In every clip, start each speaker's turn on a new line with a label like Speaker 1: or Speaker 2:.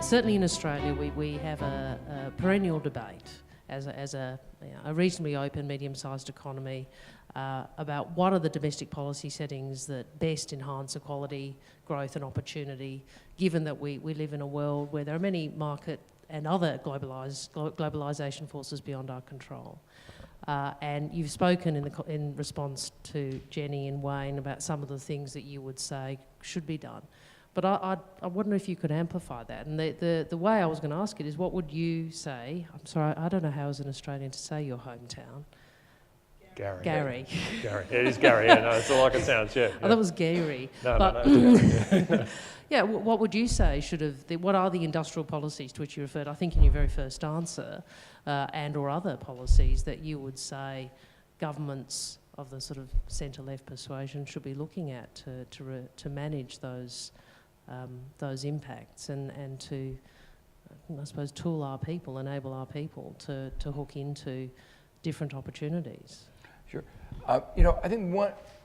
Speaker 1: certainly in Australia, we have a perennial debate as a reasonably open, medium-sized economy about what are the domestic policy settings that best enhance equality, growth and opportunity, given that we live in a world where there are many market and other globalisation forces beyond our control. And you've spoken in response to Jenny and Wayne about some of the things that you would say should be done. But I wonder if you could amplify that. And the way I was going to ask it is, what would you say? I'm sorry, I don't know how as an Australian to say your hometown.
Speaker 2: Gary.
Speaker 1: Gary.
Speaker 2: Gary. It is Gary, yeah, no, it's all like it sounds, yeah.
Speaker 1: I thought it was Gary.
Speaker 2: No.
Speaker 1: Yeah, what would you say what are the industrial policies to which you referred, I think in your very first answer, and or other policies that you would say governments of the sort of centre-left persuasion should be looking at to manage those impacts and to, I suppose, tool our people, enable our people to hook into different opportunities?
Speaker 3: Sure. I think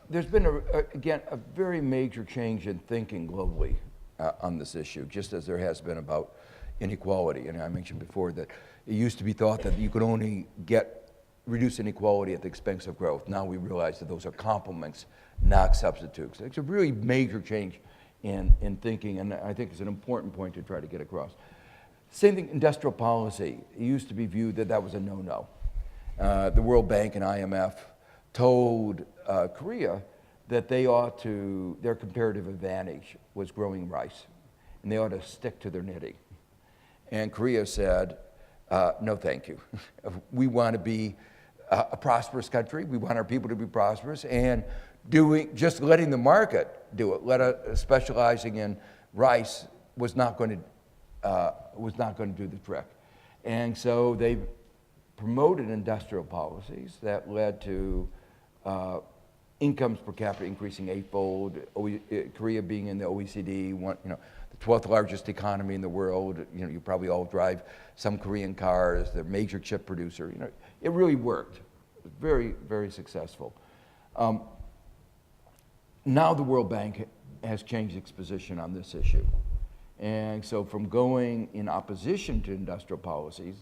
Speaker 3: there's been, a very major change in thinking globally on this issue, just as there has been about inequality. And I mentioned before that it used to be thought that you could only reduce inequality at the expense of growth. Now we realize that those are complements, not substitutes. It's a really major change in thinking, and I think it's an important point to try to get across. Same thing, industrial policy. It used to be viewed that was a no-no. The World Bank and IMF told Korea that their comparative advantage was growing rice, and they ought to stick to their knitting. And Korea said, no thank you. We want to be a prosperous country. We want our people to be prosperous, and just letting the market do it, specializing in rice was not going to do the trick. And so they promoted industrial policies that led to incomes per capita increasing eightfold. Korea being in the OECD, the 12th largest economy in the world. You probably all drive some Korean cars. They're a major chip producer. It really worked. It was very, very successful. Now the World Bank has changed its position on this issue. And so from going in opposition to industrial policies,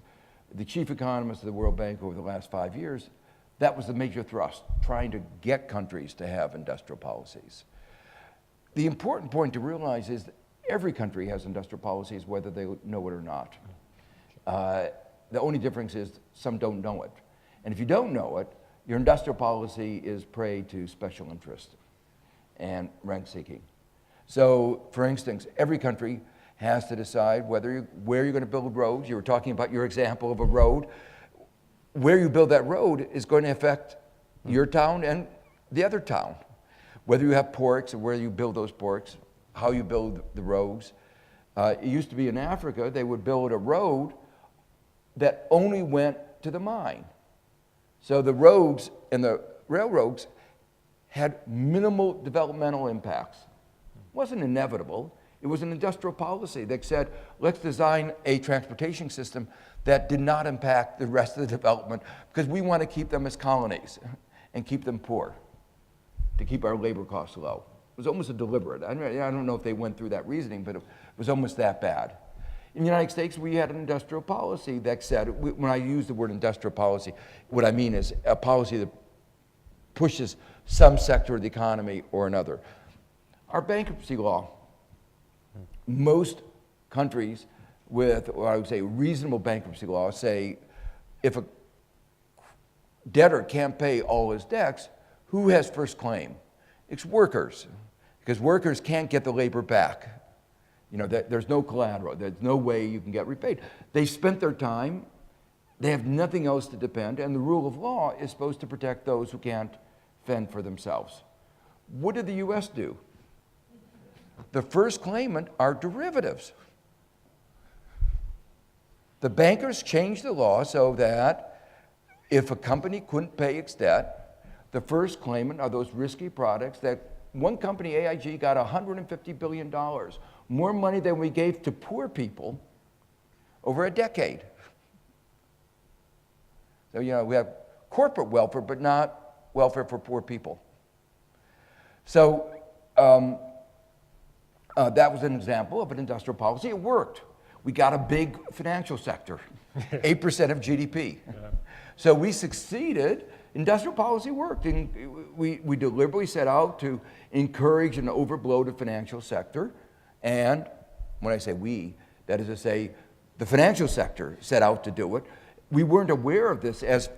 Speaker 3: the chief economist of the World Bank over the last 5 years, that was the major thrust, trying to get countries to have industrial policies. The important point to realize is that every country has industrial policies, whether they know it or not. The only difference is some don't know it. And if you don't know it, your industrial policy is prey to special interest and rank seeking. So, for instance, every country has to decide where you're going to build roads. You were talking about your example of a road. Where you build that road is going to affect your town and the other town. Whether you have ports or where you build those ports, how you build the roads. It used to be in Africa, they would build a road that only went to the mine. So the roads and the railroads had minimal developmental impacts. It wasn't inevitable. It was an industrial policy that said, let's design a transportation system that did not impact the rest of the development because we want to keep them as colonies and keep them poor, to keep our labor costs low. It was almost a deliberate. I don't know if they went through that reasoning, but it was almost that bad. In the United States, we had an industrial policy that said, when I use the word industrial policy, what I mean is a policy that pushes some sector of the economy or another. Our bankruptcy law, most countries with, or I would say, reasonable bankruptcy law say if a debtor can't pay all his debts, who has first claim? It's workers, because workers can't get the labor back. There's no collateral. There's no way you can get repaid. They spent their time. They have nothing else to depend, and the rule of law is supposed to protect those who can't fend for themselves. What did the U.S. do? The first claimant are derivatives. The bankers changed the law so that if a company couldn't pay its debt, the first claimant are those risky products that one company, AIG, got $150 billion, more money than we gave to poor people over a decade. So, we have corporate welfare, but not welfare for poor people. So, that was an example of an industrial policy. It worked. we got a big financial sector, 8% of GDP. So we succeeded. Industrial policy worked, and we deliberately set out to encourage an overbloated financial sector. And when I say we, that is to say, the financial sector set out to do it. We weren't aware of this as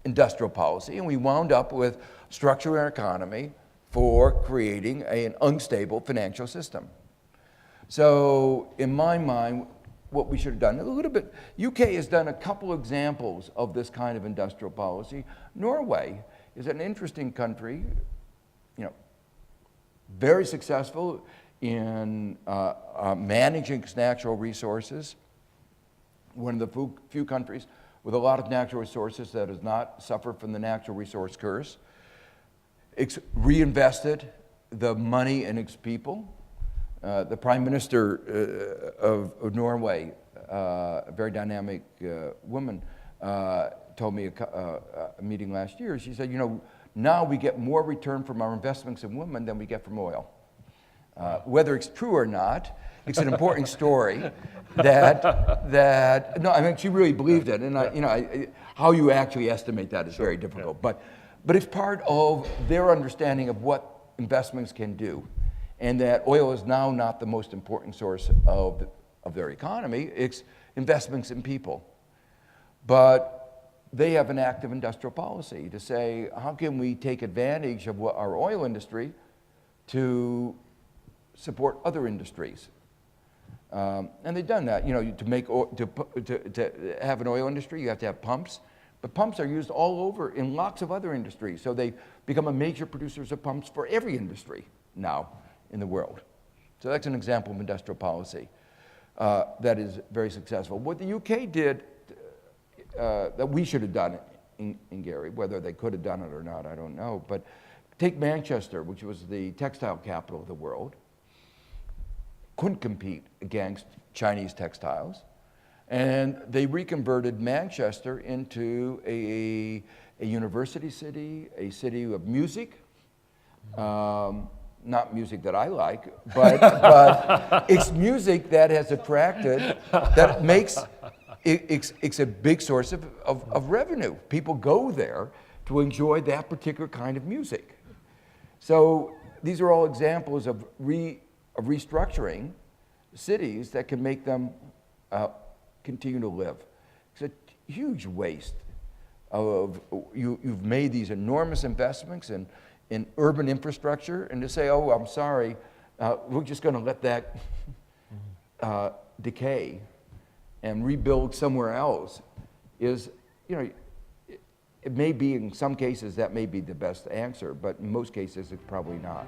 Speaker 3: industrial policy, and we wound up with structuring our economy for creating an unstable financial system. So in my mind, what we should have done, a little bit, UK has done a couple examples of this kind of industrial policy. Norway is an interesting country, very successful in managing its natural resources. One of the few countries with a lot of natural resources that has not suffered from the natural resource curse. It's reinvested the money in its people. The Prime Minister of Norway, a very dynamic woman, told me a meeting last year. She said, now we get more return from our investments in women than we get from oil. Whether it's true or not, it's an important story that no, I mean, she really believed it. And how you actually estimate that is very difficult. Yeah. But it's part of their understanding of what investments can do. And that oil is now not the most important source of their economy, it's investments in people. But they have an active industrial policy to say, how can we take advantage of what our oil industry to support other industries? And they've done that. To have an oil industry, you have to have pumps. But pumps are used all over in lots of other industries. So they become a major producers of pumps for every industry now in the world. So that's an example of industrial policy that is very successful. What the UK did that we should have done in Gary, whether they could have done it or not, I don't know. But take Manchester, which was the textile capital of the world, couldn't compete against Chinese textiles. And they reconverted Manchester into a university city, a city of music. Not music that I like, but it's music that has attracted, that makes, it's a big source of revenue. People go there to enjoy that particular kind of music. So these are all examples of restructuring cities that can make them continue to live. It's a huge waste of, you've made these enormous investments in urban infrastructure, and to say, oh, I'm sorry, we're just going to let that decay and rebuild somewhere else is, it may be in some cases that may be the best answer, but in most cases it's probably not.